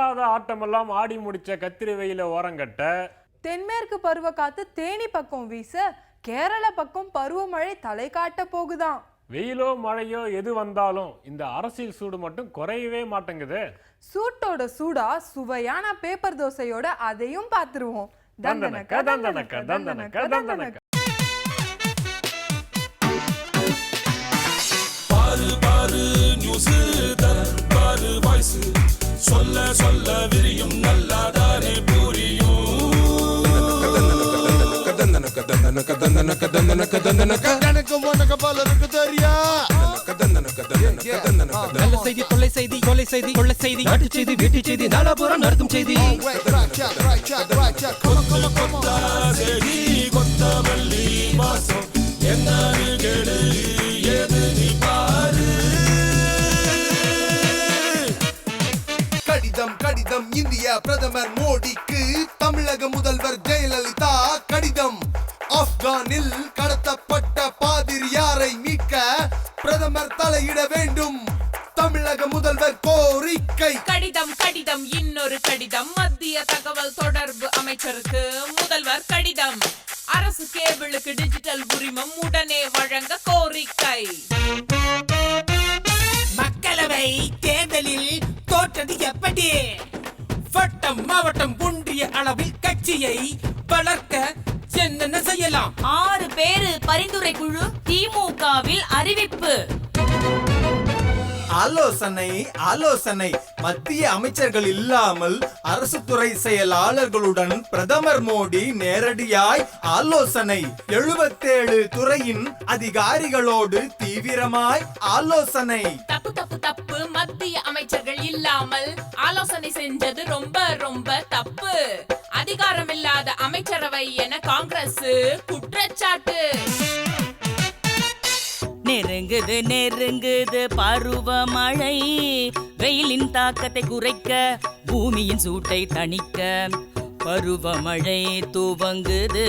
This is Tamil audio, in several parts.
ஆடாத ஆட்டமெல்லாம் ஆடி முடிச்ச கத்திரி வெயில ஓரங்கட்ட தென்மேற்கு பருவ காத்து தேனி பக்கம் வீச கேரள பக்கம் பருவமழை தலை காட்ட போகுதாம். வெயிலோ மழையோ எது வந்தாலும் இந்த அரசியல் சூடு மட்டும் குறையவே மாட்டேங்குது. சூட்டோட சூடா சுவையான பேப்பர் தோசையோட அதையும் பார்த்துருவோம். தந்தனக்க தந்தனக்க தந்தனக்க தந்தனக்க. பாரு பாரு நியூஸ் பாரு வாய்ஸ் சொல்ல சொல்ல விரியும் நல்லாதானே புரியும். நல்ல செய்தி கொள்ளை செய்தி கொலை செய்தி கொள்ளை செய்தி நாட்டு செய்தி வீட்டு செய்தி நாலாபுரம் நடக்கும் செய்தி. கொத்தமல்லி வாசம் என்ன ஏது நீ பாரு. கடிதம் கடிதம் இந்திய பிரதமர் மோடிக்கு தமிழக முதல்வர் ஜெயலலிதா கடிதம். ஆப்கானில் கடத்தப்பட்ட பாதிரியாரை மீட்க பிரதமர் தலையிட வேண்டும். தமிழக முதல்வர் கோரிக்கை. கடிதம் கடிதம் இன்னொரு கடிதம் மத்திய தகவல் தொடர்பு அமைச்சருக்கு முதல்வர் கடிதம். அரசு கேபிளுக்கு டிஜிட்டல் உரிமம் உடனே வழங்க கோரிக்கை. மக்களவை தேர்தலில் தோற்றது எப்படி? வட்டம் மாவட்டம் ஒன்றிய அளவில் கட்சியை வளர்க்க என்னென்ன செய்யலாம்? 6 பேரு பரிந்துரை குழு திமுகவில் அறிவிப்பு. ஆலோசனை ஆலோசனை மத்திய அமைச்சர்கள் இல்லாமல் அரசு துறை செயலாளர்களுடன் பிரதமர் மோடி நேரடியாய் ஆலோசனை. 77 துறையின் அதிகாரிகளோடு தீவிரமாய் ஆலோசனை. தப்பு தப்பு தப்பு மத்திய அமைச்சர்கள் இல்லாமல் ஆலோசனை செஞ்சது ரொம்ப ரொம்ப தப்பு. அதிகாரம் இல்லாத அமைச்சரவை என காங்கிரஸ் குற்றச்சாட்டு. நெருங்குது நெருங்குது பருவமழை, வெயிலின் தாக்கத்தை குறைக்க பூமியின் சூட்டை தணிக்க பருவமழை துவங்குது.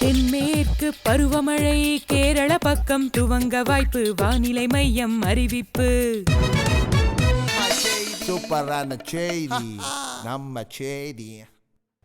தென்மேற்கு பருவமழை கேரள பக்கம் துவங்க வாய்ப்பு, வானிலை மையம் அறிவிப்பு. சூப்பரான செய்தி, நம்ம செய்தி.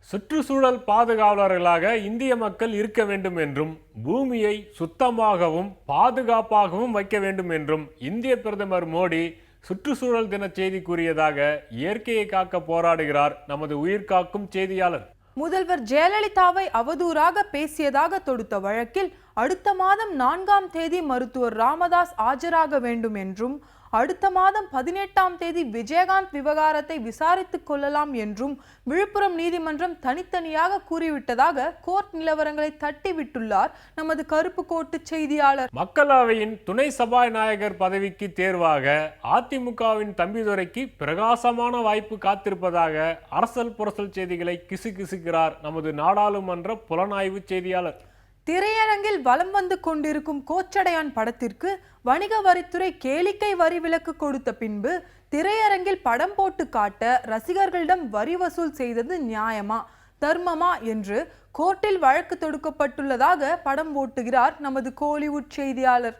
சுற்றுச்சூழல் பாதுகாவலர்களாக இந்திய மக்கள் இருக்க வேண்டும் என்றும் பூமியை சுத்தமாகவும் பாதுகாப்பாகவும் வைக்க வேண்டும் என்றும் இந்திய பிரதமர் மோடி சுற்றுச்சூழல் தின செய்தி கூறியதாக இயற்கையை காக்க போராடுகிறார் நமது உயிர் காக்கும் செய்தியாளர். முதல்வர் ஜெயலலிதாவை அவதூறாக பேசியதாக தொடுத்த வழக்கில் அடுத்த மாதம் 4ஆம் தேதி மருத்துவர் ராமதாஸ் ஆஜராக வேண்டும் என்றும் அடுத்த மாதம் 18ஆம் தேதி விஜயகாந்த் விவகாரத்தை விசாரித்துக் கொள்ளலாம் என்றும் விழுப்புரம் நீதிமன்றம் தனித்தனியாக கூறிவிட்டதாக கோர்ட் நிலவரங்களை தட்டிவிட்டுள்ளார் நமது கருப்பு கோட்டு செய்தியாளர். மக்களவையின் துணை சபாநாயகர் பதவிக்கு தேர்வாக அதிமுகவின் தம்பிதுரைக்கு பிரகாசமான வாய்ப்பு காத்திருப்பதாக அரசல் புரசல் செய்திகளை கிசுகிசுக்கிறார் நமது நாடாளுமன்ற புலனாய்வு செய்தியாளர். திரையரங்கில் வலம் வந்து கொண்டிருக்கும் கோச்சடையான் படத்திற்கு வணிக வரித்துறை கேளிக்கை வரி விலக்கு கொடுத்த பின்பு திரையரங்கில் படம் போட்டு காட்ட ரசிகர்களிடம் வரி வசூல் செய்தது நியாயமா தர்மமா என்று கோர்ட்டில் வழக்கு தொடுக்கப்பட்டுள்ளதாக படம் போட்டுகிறார் நமது கோலிவுட் செய்தியாளர்.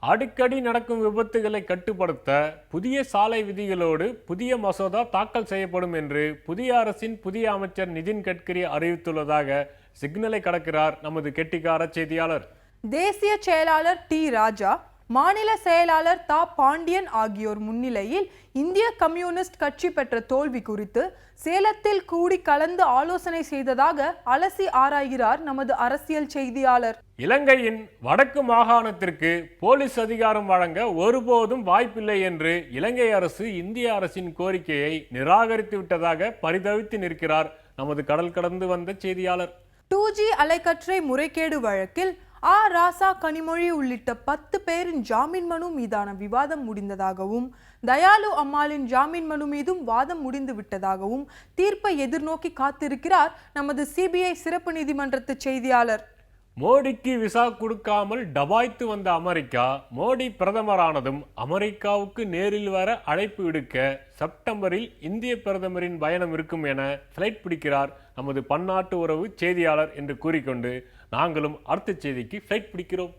அடிக்கடி நடக்கும் விபத்துகளை கட்டுப்படுத்த புதிய சாலை விதிகளோடு புதிய மசோதா தாக்கல் செய்யப்படும் என்று புதிய அரசின் புதிய அமைச்சர் நிதின் கட்கரி அறிவித்துள்ளதாக சிக்னலை கடக்கிறார் நமது கெட்டிக்கார செய்தியாளர். தேசிய செயலாளர் டி ராஜா, மாநில செயலாளர் தா பாண்டியன் ஆகியோர் முன்னிலையில் இந்திய கம்யூனிஸ்ட் கட்சி பெற்ற தோல்வி குறித்து சேலத்தில் கூடி கலந்து ஆலோசனை செய்ததாக அலசி ஆராய்கிறார் நமது அரசியல் செய்தியாளர். இலங்கையின் வடக்கு மாகாணத்திற்கு போலீஸ் அதிகாரம் வழங்க ஒருபோதும் வாய்ப்பில்லை என்று இலங்கை அரசு இந்திய அரசின் கோரிக்கையை நிராகரித்து விட்டதாக பரிதவித்து நிற்கிறார் நமது கடல் கடந்து வந்த செய்தியாளர். 2G அலைக்கற்றை முறைகேடு வழக்கில் ராசா, கனிமொழி உள்ளிட்ட 10 பேரின் ஜாமீன் மனு மீதான விவாதம் முடிந்ததாகவும் தயாலு அம்மாளின் ஜாமீன் மனு மீதும் வாதம் முடிந்து விட்டதாகவும் தீர்ப்பை எதிர்நோக்கி காத்திருக்கிறார் நமது சிபிஐ சிறப்பு நீதிமன்றத்து செய்தியாளர். மோடிக்கு விசா கொடுக்காமல் டபாய்த்து வந்த அமெரிக்கா மோடி பிரதமரானதும் அமெரிக்காவுக்கு நேரில் வர அழைப்பு விடுக்க செப்டம்பரில் இந்திய பிரதமரின் பயணம் இருக்கும் என ஃபிளைட் பிடிக்கிறார் நமது பன்னாட்டு உறவு செய்தியாளர் என்று கூறிக்கொண்டு நாங்களும் அடுத்த செய்திக்கு ஃபிளைட் பிடிக்கிறோம்.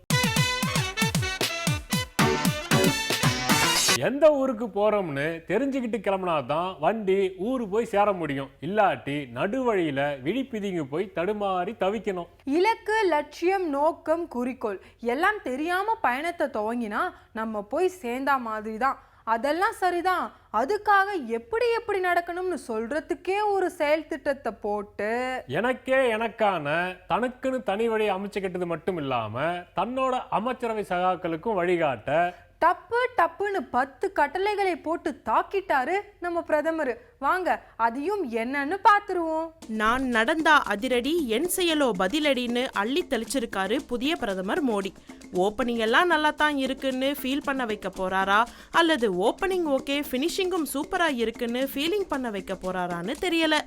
எந்த ஊருக்கு போறோம்னு தெரிஞ்சுக்கிட்டு கிளம்பினாதான் வண்டி ஊரு போய் சேர முடியும். இல்லாட்டி நடுவழியில விழிப்பிதிங்க போய் தடுமாறி தவிக்கணும். இலக்கு, லட்சியம், நோக்கம், குறிக்கோள் எல்லாம் தெரியாம பயணத்தை துவங்கினா நம்ம போய் சேர்ந்தா மாதிரி தான். அதெல்லாம் சரிதான், அதுக்காக எப்படி எப்படி நடக்கணும்னு சொல்றதுக்கே ஒரு செயல் திட்டத்தை போட்டு எனக்கான தனக்குன்னு தனி வழி அமைச்சுக்கிட்டது மட்டும் இல்லாம தன்னோட அமைச்சரவை சகாக்களுக்கும் வழிகாட்ட டப்புன்னு 10 கட்டளைகளை போட்டு தாக்கிட்டாரு நம்ம பிரதமர். வாங்க அதையும் என்னன்னு பாத்துருவோம். நான் நடந்தா அதிரடி, என் செயலோ பதிலடின்னு அள்ளி தெளிச்சிருக்காரு புதிய பிரதமர் மோடி. ஓப்பனிங் எல்லாம் நல்லா தான் இருக்குன்னு ஃபீல் பண்ண வைக்க போறாரா, அல்லது ஓப்பனிங் ஓகே ஃபினிஷிங்கும் சூப்பரா இருக்குன்னு ஃபீலிங் பண்ண வைக்க போறாரான்னு தெரியல.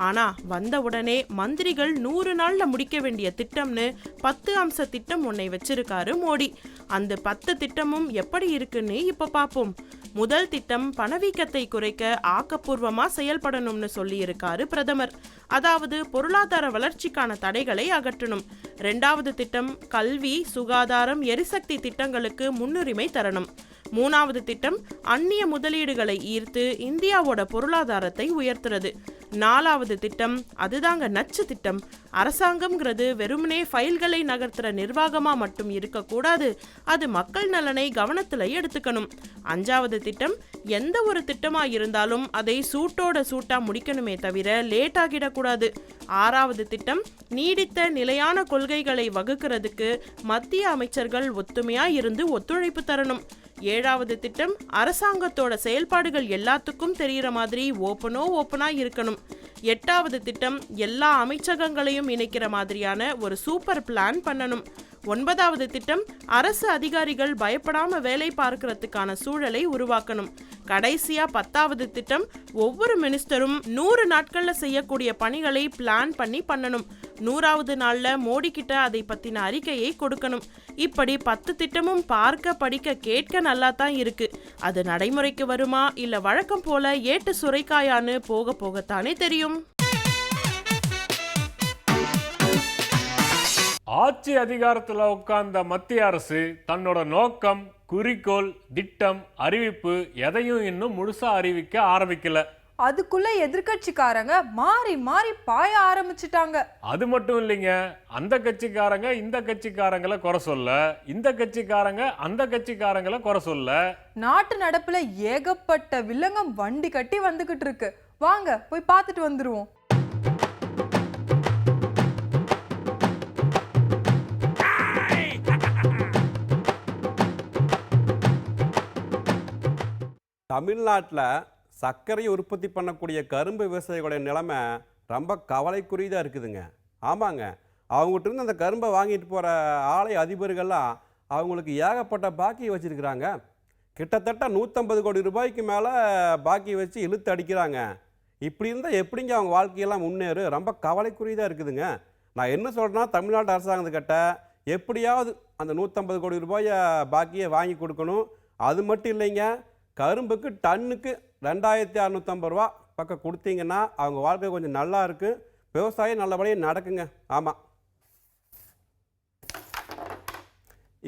ஆனா வந்த உடனே மந்திரிகள் 100 நாள்ல முடிக்க வேண்டிய திட்டம்னு 10 அம்ச திட்டம் ஒன்றை வச்சிருக்காரு மோடி. அந்த 10 திட்டமும் எப்படி இருக்குன்னு இப்ப பார்ப்போம். முதல் திட்டம் பணவீக்கத்தை குறைக்க ஆக்கப்பூர்வமா செயல்படணும்னு சொல்லி இருக்காரு பிரதமர். அதாவது பொருளாதார வளர்ச்சிக்கான தடைகளை அகற்றணும். 2வது திட்டம் கல்வி, சுகாதாரம், எரிசக்தி திட்டங்களுக்கு முன்னுரிமை தரணும். 3வது திட்டம் அந்நிய முதலீடுகளை ஈர்த்து இந்தியாவோட பொருளாதாரத்தை உயர்த்துறது. 4வது திட்டம் அதுதாங்க நச்சு திட்டம். அரசாங்கம்ங்கிறது வெறுமனே ஃபைல்களை நகர்த்துற நிர்வாகமா மட்டும் இருக்கக்கூடாது, அது மக்கள் நலனை கவனத்துல எடுத்துக்கணும். 5வது திட்டம் எந்த ஒரு திட்டமா இருந்தாலும் அதை சூட்டா முடிக்கணுமே தவிர லேட் ஆகிடக்கூடாது. 6வது திட்டம் நீடித்த நிலையான கொள்கைகளை வகுக்கிறதுக்கு மத்திய அமைச்சர்கள் ஒத்துமையா இருந்து ஒத்துழைப்பு தரணும். 7வது திட்டம் அரசாங்கத்தோட செயல்பாடுகள் எல்லாத்துக்கும் தெரிகிற மாதிரி ஓப்பனா இருக்கணும். 8வது திட்டம் எல்லா அமைச்சகங்களையும் இணைக்கிற மாதிரியான ஒரு சூப்பர் பிளான் பண்ணணும். 9வது திட்டம் அரசு அதிகாரிகள் பயப்படாம வேலை பார்க்கறதுக்கான சூழலை உருவாக்கணும். கடைசியா 10வது திட்டம் ஒவ்வொரு மினிஸ்டரும் 100 நாட்கள்ல செய்யக்கூடிய பணிகளை பிளான் பண்ணணும். 100வது நாள்ல மோடி கிட்ட அதை பத்தின அறிக்கையை கொடுக்கணும். இப்படி 10 திட்டமும் பார்க்க, படிக்க, கேட்க நல்லா தான் இருக்கு. அது நடைமுறைக்கு வருமா இல்ல வழக்கம் போல ஏட்டு சுரைக்காயான்னு போகத்தானே தெரியும். ஆட்சி அதிகாரத்தில் உட்கார்ந்த மத்திய அரசு தன்னோட நோக்கம், குறிக்கோள், திட்டம், அறிவிப்பு எதையும் இன்னும் முழுசா அறிவிக்க ஆரம்பிக்கல. அதுக்குள்ள எதிர்கட்சிக்காரங்க மாறி பாய ஆரம்பிச்சுட்டாங்க. அது மட்டும் இல்லைங்க, அந்த கட்சிக்காரங்க இந்த கட்சிக்காரங்களை குறை சொல்ல, இந்த கட்சிக்காரங்க அந்த கட்சிக்காரங்களை குறை சொல்ல. நாட்டு நடப்புல ஏகப்பட்ட வில்லங்கம் வண்டி கட்டி வந்துகிட்டு இருக்கு. வாங்க போய் பார்த்துட்டு வந்துருவோம். தமிழ்நாட்டில் சர்க்கரை உற்பத்தி பண்ணக்கூடிய கரும்பு விவசாயிகளுடைய நிலைமை ரொம்ப கவலைக்குரியதாக இருக்குதுங்க. ஆமாங்க, அவங்ககிட்ட அந்த கரும்பை வாங்கிட்டு போகிற ஆலை அதிபர்கள்லாம் அவங்களுக்கு ஏகப்பட்ட பாக்கி வச்சுருக்கிறாங்க. கிட்டத்தட்ட 150 கோடி ரூபாய்க்கு மேலே பாக்கி வச்சு இழுத்து அடிக்கிறாங்க. இப்படி இருந்தால் எப்படிங்க அவங்க வாழ்க்கையெல்லாம் முன்னேறு? ரொம்ப கவலைக்குரியதாக இருக்குதுங்க. நான் என்ன சொல்கிறேன்னா, தமிழ்நாட்டு அரசாங்கத்துக்கிட்ட எப்படியாவது அந்த 150 கோடி ரூபாயை பாக்கியை வாங்கி கொடுக்கணும். அது மட்டும் இல்லைங்க, கரும்புக்கு டன்னுக்கு 2650 ரூபா பக்கம் கொடுத்தீங்கன்னா அவங்க வாழ்க்கை கொஞ்சம் நல்லா இருக்குது, விவசாயம் நல்லபடியாக நடக்குங்க. ஆமாம்,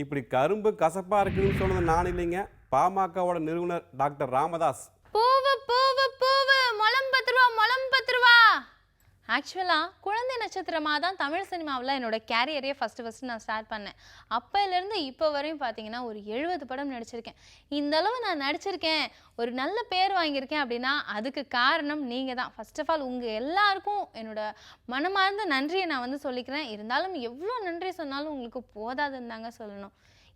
இப்படி கரும்பு கசப்பாக இருக்குதுன்னு சொன்னது நான் இல்லைங்க, பாமகவோட நிறுவனர் டாக்டர் ராமதாஸ். முளம் 10 ரூபா. ஆக்சுவலாக குழந்தை நட்சத்திரமாக தான் தமிழ் சினிமாவில் என்னோட கேரியரையே ஃபஸ்ட்டு நான் ஸ்டார்ட் பண்ணேன். அப்போலேருந்து இப்போ வரையும் பார்த்தீங்கன்னா ஒரு 70 படம் நடிச்சிருக்கேன். இந்த அளவு நான் நடிச்சிருக்கேன், ஒரு நல்ல பேர் வாங்கியிருக்கேன் அப்படின்னா அதுக்கு காரணம் நீங்கள் தான். ஃபர்ஸ்ட் ஆஃப் ஆல் உங்கள் எல்லாருக்கும் என்னோட மனமார்ந்த நன்றியை நான் சொல்லிக்கிறேன். இருந்தாலும் எவ்வளோ நன்றி சொன்னாலும் உங்களுக்கு போதாதுன்னு தாங்க சொல்லணும்.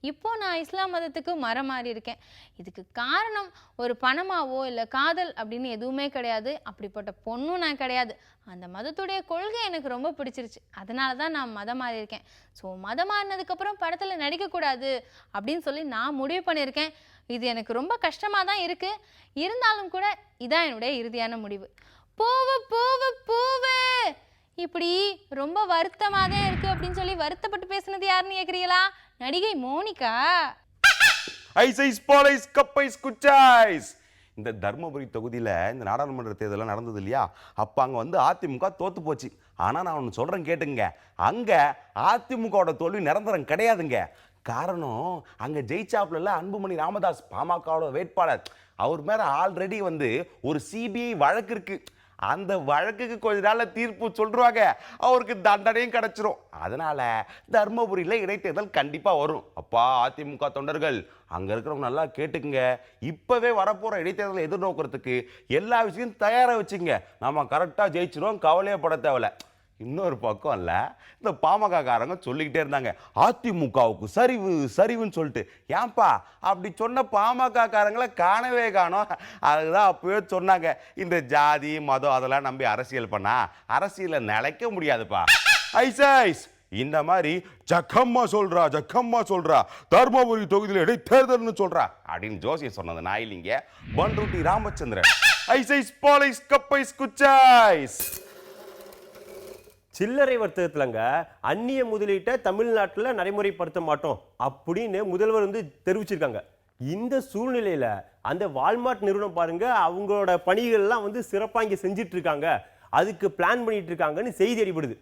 இப்போது நான் இஸ்லாம் மதத்துக்கு மாறி இருக்கேன். இதுக்கு காரணம் ஒரு பணமாவோ இல்லை காதல் அப்படின்னு எதுவுமே கிடையாது. அப்படிப்பட்ட பொண்ணும் நான் கிடையாது. அந்த மதத்துடைய கொள்கை எனக்கு ரொம்ப பிடிச்சிருச்சு, அதனால தான் நான் மதம் மாறி இருக்கேன். ஸோ மதம் மாறினதுக்கப்புறம் படத்தில் நடிக்கக்கூடாது அப்படின்னு சொல்லி நான் முடிவு பண்ணியிருக்கேன். இது எனக்கு ரொம்ப கஷ்டமாக தான் இருக்குது. இருந்தாலும் கூட இதான் என்னுடைய இறுதியான முடிவு. பூவு இப்படி ரொம்ப வருத்தமாக தான் இருக்குது அப்படின்னு சொல்லி வருத்தப்பட்டு பேசுனது யாருன்னு கேட்குறீங்களா? நடிகை மோனிகா. ஐசைஸ் பாலைஸ் கப்பைஸ் குச்சாய்ஸ். இந்த தர்மபுரி தொகுதியில் இந்த நாடாளுமன்ற தேர்தலாம் நடந்தது இல்லையா, அப்போ அங்கே அதிமுக தோற்று போச்சு. ஆனால் நான் ஒன்று சொல்கிறேன் கேட்டுங்க, அங்கே அதிமுகவோட தோல்வி நிரந்தரம் கிடையாதுங்க. காரணம் அங்கே ஜெயிச்சாப்புல அன்புமணி ராமதாஸ் பாமகவோட வேட்பாளர். அவர் மேலே ஆல்ரெடி வந்து ஒரு சிபிஐ வழக்கு இருக்கு. அந்த வழக்குக்கு கொஞ்ச நாள்ல தீர்ப்பு சொல்றாங்க, அவருக்கு தண்டனையும் கிடைச்சிரும். அதனால தர்மபுரியில் இடைத்தேர்தல் கண்டிப்பா வரும். அப்பா அதிமுக தொண்டர்கள் அங்க இருக்கிறவங்க நல்லா கேட்டுக்குங்க. இப்பவே வரப்போற இடைத்தேர்தலை எதிர்நோக்கிறதுக்கு எல்லா விஷயம் தயாரா வச்சுங்க. நாம கரெக்டா ஜெயிச்சிரும், கவலையே பட தேவையில்ல. இன்னொரு பக்கம் இல்ல, இந்த பாமக காரங்க சொல்லிக்கிட்டே இருந்தாங்க அதிமுகவுக்கு சரிவு சரிவுன்னு சொல்லிட்டு. ஏன்பா அப்படி சொன்ன பாமக காரங்களை காணவே காணோம். அதுதான் அப்பவே சொன்னாங்க, இந்த ஜாதி மதம் அதெல்லாம் நம்பி அரசியல் பண்ணா அரசியல நிலைக்க முடியாதுப்பா. ஐசைஸ் இந்த மாதிரி ஜக்கம்மா சொல்றா தர்மபுரி தொகுதியில் இடைத்தேர்தல்னு சொல்றா அப்படின்னு ஜோசியம் சொன்னது நான் இல்லைங்க, பண்ருட்டி ராமச்சந்திரன். ஐசைஸ் பாலிஸ் கப்பைஸ் குச்சாய்ஸ். சில்லறை வர்த்தகத்திலங்க அந்நிய முதலீட்டை தமிழ்நாட்டில் நடைமுறைப்படுத்த மாட்டோம் அப்படின்னு முதல்வர் வந்து தெரிவிச்சிருக்காங்க. இந்த சூழ்நிலையில் அந்த வால்மார்ட் நிறுவனம் பாருங்க, அவங்களோட பணிகள்லாம் வந்து சிறப்பாக இங்கே செஞ்சிட்டு இருக்காங்க, அதுக்கு பிளான் பண்ணிட்டு இருக்காங்கன்னு செய்தி அடிபடுது.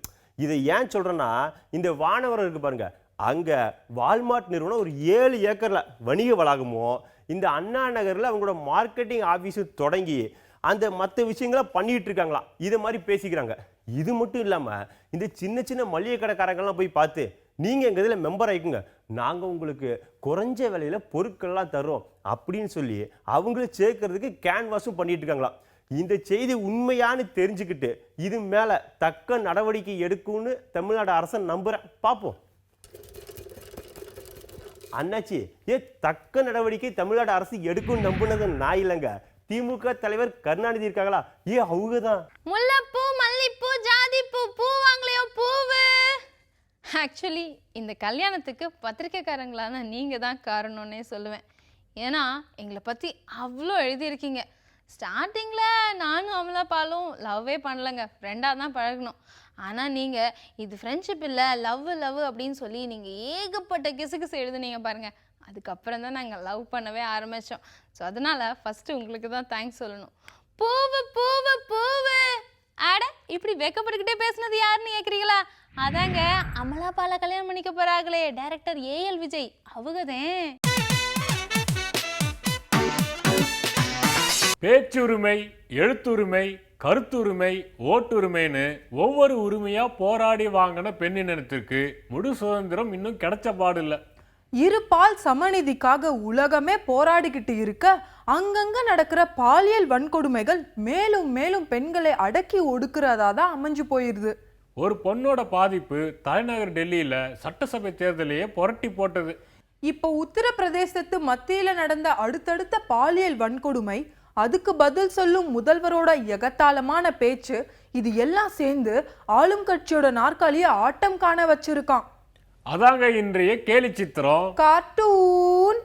இதை ஏன் சொல்றேன்னா, இந்த வானவரம் இருக்கு பாருங்க, அங்கே வால்மார்ட் நிறுவனம் ஒரு 7 ஏக்கரில் வணிக வளாகமும் இந்த அண்ணா நகரில் அவங்களோட மார்க்கெட்டிங் ஆஃபீஸும் தொடங்கி அந்த மற்ற விஷயங்களை பண்ணிட்டு இருக்காங்களாம். இதை மாதிரி பேசிக்கிறாங்க. இது மட்டும் இல்லாமல் இந்த சின்ன சின்ன மளிகை கடைக்காரங்கள்லாம் போய் பார்த்து நீங்கள் எங்கள் இதில் மெம்பர் ஆகிக்குங்க, நாங்கள் உங்களுக்கு குறைஞ்ச விலையில் பொருட்கள்லாம் தர்றோம் அப்படின்னு சொல்லி அவங்கள சேர்க்கறதுக்கு கேன்வாஸும் பண்ணிட்டு இருக்காங்களாம். இந்த செய்தி உண்மையானு தெரிஞ்சுக்கிட்டு இது மேலே தக்க நடவடிக்கை எடுக்கும்னு தமிழ்நாடு அரசை நம்புகிறேன். பார்ப்போம். அண்ணாச்சி, தக்க நடவடிக்கை தமிழ்நாடு அரசு எடுக்கும் நம்புனது நான் இல்லைங்க, திமுக தலைவர் கருணாநிதி இருக்காங்களா, அவங்க தான். முல்லைப்பூ மல்லிப்பூ ஜாதிப்பூ பூ வாங்கலையோ பூவு. ஆக்சுவலி இந்த கல்யாணத்துக்கு பத்திரிக்கைக்காரங்களான நீங்கள் தான் காரணம்னே சொல்லுவேன். ஏன்னா எங்களை பற்றி அவ்வளோ எழுதியிருக்கீங்க. ஸ்டார்டிங்கில் நானும் அமலாபாலும் லவ்வே பண்ணலைங்க, ஃப்ரெண்டாக தான் பழகணும். ஆனால் நீங்கள் இது ஃப்ரெண்ட்ஷிப் இல்லை லவ் அப்படின்னு சொல்லி நீங்கள் ஏகப்பட்ட கிசுகிசு எழுதுனீங்க பாருங்கள். அதுக்கப்புறம் தான் நாங்கள் லவ் பண்ணவே ஆரம்பித்தோம். ஸோ அதனால் ஃபஸ்ட்டு உங்களுக்கு தான் தேங்க்ஸ் சொல்லணும். பூவு பூவு பூவு. ஆட இப்படி வெக்கப்பட்டுக்கிட்டே பேசுனது யாருன்னு கேட்குறீங்களா? அதாங்க அமலாபாலை கல்யாணம் பண்ணிக்க போகிறாங்களே டைரக்டர் ஏஎல் விஜய், அவங்கதான். பேச்சுரிமை, எழுத்துரிமை, கருத்துரிமை, ஓட்டுரிமைன்னு ஒவ்வொரு உரிமையா போராடி வாங்கின பெண்ணினத்திற்கு முழு சுதந்திரம் இன்னும் கிடைச்ச பாடு இல்லை. இருபால் சமநிதிக்காக உலகமே போராடிக்கிட்டு இருக்க அங்கங்க நடக்கிற பாலியல் வன்கொடுமைகள் மேலும் மேலும் பெண்களை அடக்கி ஒடுக்கிறதா தான் அமைஞ்சு போயிருது. ஒரு பொண்ணோட பாதிப்பு தலைநகர் டெல்லியில சட்டசபை தேர்தலையே புரட்டி போட்டது. இப்போ உத்தரப்பிரதேசத்து மத்தியில நடந்த அடுத்தடுத்த பாலியல் வன்கொடுமை, அதுக்கு பதில் சொல்லும் முதல்வரோட எகத்தாளமான பேச்சு, இது எல்லாம் சேர்ந்து ஆளும் கட்சியோட நாற்காலியை ஆட்டம் காண வச்சிருக்கான். அதாங்க இன்றைய கேலி சித்திரம் கார்ட்டூன்.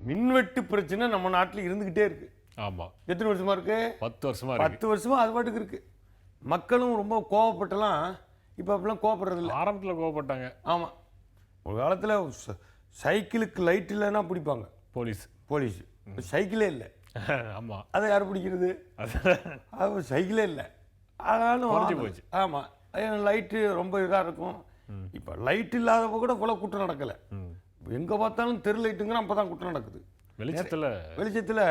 மின்வெட்டு பிரச்சனை நம்ம நாட்டில் இருந்துகிட்டே இருக்கு. ஆமா, எத்தனை வருஷமா இருக்கு? 10 வருஷமா. 10 வருஷமா அது பாட்டுக்கு இருக்கு. மக்களும் ரொம்ப கோவப்பட்டலாம், இப்போ அப்படிலாம் கோவப்படுறது இல்லை. ஆரம்பத்தில் கோவப்பட்டாங்க. ஆமா, ஒரு காலத்தில் சைக்கிளுக்கு லைட் இல்லைன்னா பிடிப்பாங்க போலீஸ். சைக்கிளே இல்லை. ஆமா, அதை யார் பிடிக்கிறது? அது சைக்கிளே இல்லை, ஆனாலும் போச்சு. ஆமா, லைட்டு ரொம்ப இதாக இருக்கும். இப்போ லைட் இல்லாதப்போ கூட இவ்வளோ குற்றம் நடக்கலை. எங்கே பார்த்தாலும் தெரு லைட்டுங்கிற அப்போ தான் குற்றம் நடக்குது. வெளிச்சத்தில்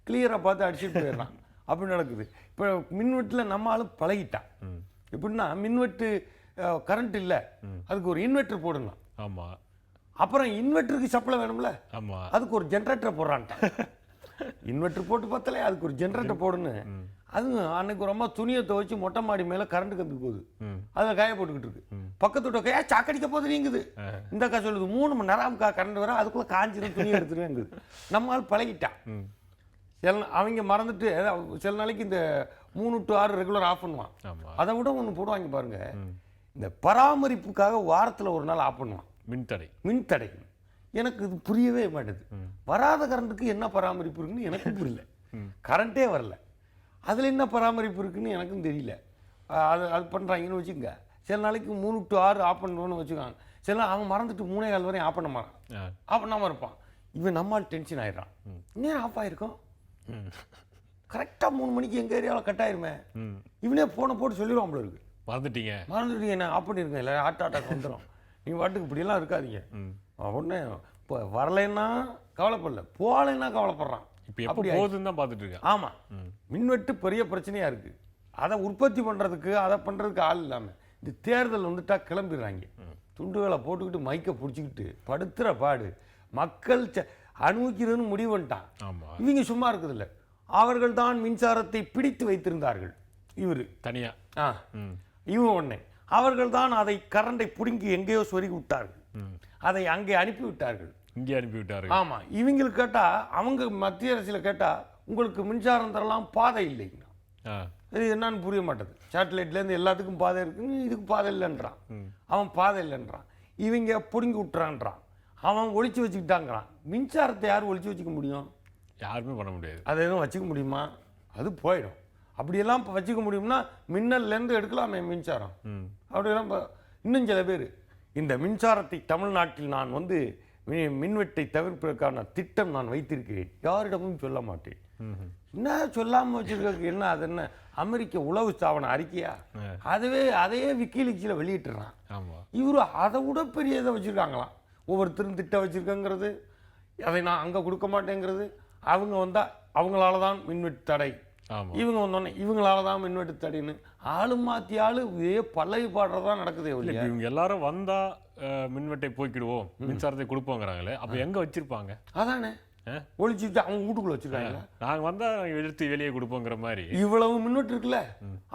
கிளியராக பார்த்து அடிச்சுட்டு போயிடறான், அப்படி நடக்குது. இப்போ மின்வெட்டில் நம்ம ஆளும் பழகிட்டான். எப்படின்னா மின்வெட்டு கரண்ட் இல்லை, அதுக்கு ஒரு இன்வெர்டர் போடணும். ஆமாம், அப்புறம் இன்வெர்டருக்கு சப்ளை வேணும்ல, ஆமாம், அதுக்கு ஒரு ஜென்ரேட்டரை போடுறான்ட்டான். இன்வெர்டர் போட்டு பார்த்தாலே அதுக்கு ஒரு ஜென்ரேட்டர் போடணும். அது அன்னைக்கு ரொம்ப துணியை துவைச்சு மொட்டை மாடி மேலே கரண்ட் கம்பி போகுது, அதில் காய போட்டுக்கிட்டு இருக்கு. பக்கத்து விட்ட கையா சாக்கடிக்க போது நீங்குது. இந்த அக்கா சொல்லுது 3 மணி நேரம் கரண்ட் வர, அதுக்குள்ளே காஞ்சிடும், துணி எடுத்துருவேங்குது. நம்மளால் பழகிட்டான். அவங்க மறந்துட்டு சில நாளைக்கு இந்த 3 to 6 ரெகுலர் ஆஃப் பண்ணுவான். அதை விட ஒன்று போடுவாங்க பாருங்க, இந்த பராமரிப்புக்காக வாரத்தில் ஒரு நாள் ஆஃப் பண்ணுவான். மின்தடை எனக்கு இது புரியவே மாட்டேது. வராத கரண்ட்டுக்கு என்ன பராமரிப்பு இருக்குன்னு எனக்கு புரியல. கரண்ட்டே வரல, அதில் என்ன பராமரிப்பு இருக்குன்னு எனக்கும் தெரியல. அது பண்ணுறாங்கன்னு வச்சுக்கோங்க. சில நாளைக்கு 3 to 6 ஆஃப் பண்ணுவோன்னு வச்சுக்காங்க. சில அவன் மறந்துட்டு 3:15 வரையும் ஆஃப் பண்ண மாட்டான், ஆஃப் பண்ணாமல் இருப்பான். இவன் நம்மால் டென்ஷன் ஆயிடுறான். இன்னும் ஆஃப் ஆகிருக்கும், கரெக்டாக 3 மணிக்கு எங்கள் ஏரியாவில் கட் ஆயிருமே. இவனே ஃபோனை போட்டு சொல்லிடுவான் போல இருக்கு, மறந்துட்டீங்க என்ன ஆஃப் பண்ணியிருக்கேன், இல்லை அட்டாக் வந்துடும், நீங்கள் வாட்டுக்கு இப்படியெல்லாம் இருக்காதீங்க. உடனே இப்போ வரலைன்னா கவலைப்படல, போகலைன்னா கவலைப்படுறான். ஆமாம், மின்வெட்டு பெரிய பிரச்சனையாக இருக்குது. அதை உற்பத்தி பண்ணுறதுக்கு அதை பண்ணுறதுக்கு ஆள் இல்லாமல் இந்த தேர்தல் வந்துட்டா கிளம்பிடுறாங்க. துண்டுகளை போட்டுக்கிட்டு மைக்கை பிடிச்சிக்கிட்டு படுத்துகிற பாடு மக்கள் அனுபவிக்கிறதுன்னு முடிவு பண்ணிட்டான். இவங்க சும்மா இருக்குதில்ல, அவர்கள் தான் மின்சாரத்தை பிடித்து வைத்திருந்தார்கள். இவர் தனியாக இவங்க ஒன்று, அவர்கள் தான் அதை கரண்டை பிடுங்கி எங்கேயோ சொருகி விட்டார்கள், அதை அங்கே அனுப்பிவிட்டார்கள். ஆமாம், இவங்களுக்கு கேட்டால், அவங்க மத்திய அரசில் கேட்டால் உங்களுக்கு மின்சாரம் தரலாம், பாதை இல்லைங்கண்ணா. இது என்னன்னு புரிய மாட்டேது. சேட்டலைட்லேருந்து எல்லாத்துக்கும் பாதை இருக்குன்னு, இதுக்கு பாதை இல்லைன்றான். அவன் பாதை இல்லைன்றான், இவங்க பிடுங்கி விட்டுறான்றான். அவன் ஒழிச்சு வச்சுக்கிட்டாங்கிறான். மின்சாரத்தை யார் ஒழிச்சு வச்சுக்க முடியும்? யாருமே பண்ண முடியாது. அதை எதுவும் வச்சுக்க முடியுமா? அது போயிடும். அப்படியெல்லாம் இப்போ வச்சுக்க முடியும்னா மின்னல்லேருந்து எடுக்கலாமே மின்சாரம். அப்படியெல்லாம் இன்னும் சில பேர் இந்த மின்சாரத்தை தமிழ்நாட்டில் நான் வந்து மின்வெட்டை தவிர்ப்பதற்கான திட்டம் நான் வைத்திருக்கிறேன், யாரிடமும் சொல்ல மாட்டேன். என்ன சொல்லாமல் வச்சிருக்க என்ன? அது என்ன அமெரிக்க உளவு ஸ்தாபன அறிக்கையா? அதையே விக்கிலீக்ஸில் வெளியிட்டுறான். இவரு அதை விட பெரிய இதை வச்சுருக்காங்களாம். ஒவ்வொருத்தரும் திட்டம் வச்சுருக்கங்கிறது, அதை நான் அங்கே கொடுக்க மாட்டேங்கிறது. அவங்க வந்தால் அவங்களால தான் மின்வெட்டு தடை, இவங்க வந்தோடனே இவங்களால தான் மின்வெட்டு தடைன்னு ஆளு மாற்றி ஆளு இதே பல்லவி பாடுறதான் நடக்குது. இவங்க எல்லாரும் வந்தா மின்வெட்டை போய்க்கிடுவோம், மின்சாரத்தை கொடுப்போங்கிறாங்களே, அப்போ எங்கே வச்சிருப்பாங்க? அதானே ஒழிச்சுட்டு அவங்க வீட்டுக்குள்ள வச்சிருக்காங்க. நாங்கள் வந்தால் எடுத்து வெளியே கொடுப்போங்கிற மாதிரி இவ்வளவு மின்வெட்டு இருக்குல்ல.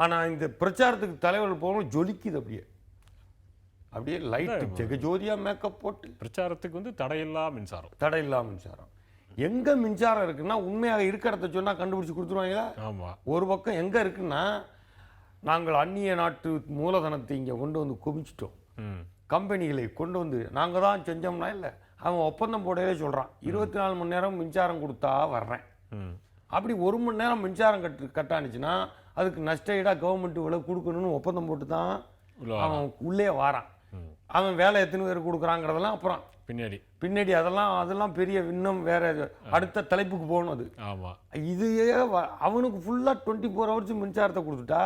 ஆனால் இந்த பிரச்சாரத்துக்கு தலைவர்கள் போகணும், ஜொலிக்குது அப்படியே லைட்டு ஜெகஜோதியா மேக்கப் போட்டு. பிரச்சாரத்துக்கு வந்து தடையில்லா மின்சாரம். எங்க மின்சாரம் இருக்குன்னா உண்மையாக இருக்க இடத்த சொன்னா கண்டுபிடிச்சு கொடுத்துருவாங்களா? ஒரு பக்கம் எங்க இருக்குன்னா, நாங்கள் அந்நிய நாட்டு மூலதனத்தை இங்கே கொண்டு வந்து குவிச்சிட்டோம், கம்பெனிகளை கொண்டு வந்து நாங்கள் தான் செஞ்சோம்னா இல்லை, அவன் ஒப்பந்தம் போடவே சொல்கிறான் 24 மணி நேரம் மின்சாரம் கொடுத்தா வர்றேன். அப்படி 1 மணி நேரம் மின்சாரம் கட்டானுச்சுன்னா அதுக்கு நஷ்டஈடாக கவர்மெண்ட் இவ்வளோ கொடுக்கணும்னு ஒப்பந்தம் போட்டு தான் அவன் உள்ளே வாரான். அவன் வேலை எத்தனை பேர் கொடுக்குறாங்கிறதெல்லாம் அப்புறம் பின்னாடி அதெல்லாம் பெரிய இன்னும் வேற அடுத்த தலைப்புக்கு போகணும். அது இதையே அவனுக்கு ஃபுல்லாக 24 hours மின்சாரத்தை கொடுத்துட்டா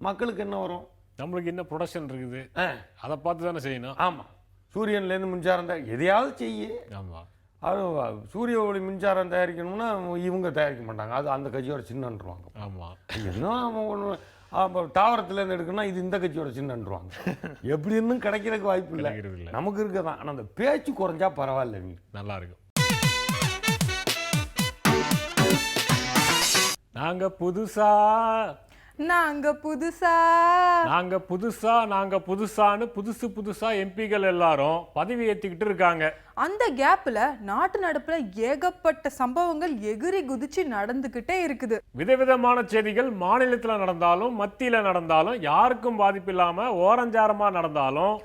மக்களுக்கு என்ன வரும்? நம்மளுக்கு என்ன ப்ரொடக்ஷன் இருக்குது, அதை பார்த்து தானே செய்யணும். ஆமாம், சூரியன்லேருந்து மின்சாரம் எதையாவது செய்ய. ஆமாம், அது சூரிய ஒளி மின்சாரம் தயாரிக்கணும்னா இவங்க தயாரிக்க மாட்டாங்க, அது அந்த கட்சியோட சின்னன்றுவாங்க. ஆமாம், என்ன அவன் ஒன்று தாவரத்துலேருந்து எடுக்கணும்னா இது இந்த கட்சியோட சின்னன்றுவாங்க. எப்படி இன்னும் கிடைக்கிறதுக்கு வாய்ப்பு இல்லை, நமக்கு இருக்கதான். ஆனால் அந்த பேச்சு குறைஞ்சா பரவாயில்ல, நல்லா இருக்கும். நாங்க புதுசான்னு புதுசா எம்பிகள் எல்லாரும் பதவி ஏற்றிக்கிட்டு இருக்காங்க. அந்த கேப்ல நாட்டு நடப்புல ஏகப்பட்ட சம்பவங்கள் எகிரி குதிச்சு நடந்துகிட்டே இருக்குது. விதவிதமான செய்திகள் மாநிலத்துல நடந்தாலும் மத்தியில நடந்தாலும் யாருக்கும் பாதிப்பு இல்லாம ஓரஞ்சாரமா நடந்தாலும்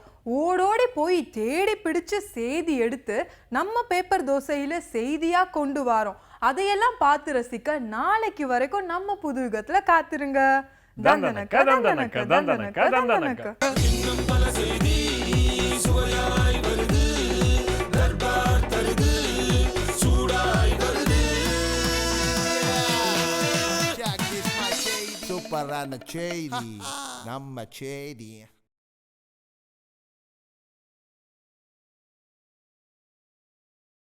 ஓடோடி போய் தேடி பிடிச்சு செய்தி எடுத்து நம்ம பேப்பர் தோசையில செய்தியா கொண்டு வரோம். அதையெல்லாம் பார்த்து ரசிக்க நாளைக்கு வரைக்கும் நம்ம புதுயுகத்துல காத்திருங்க. தந்தனக்க தந்தனக்க தந்தனக்க தந்தனக்க. சூப்பரான செய்தி, நம்ம செய்தி.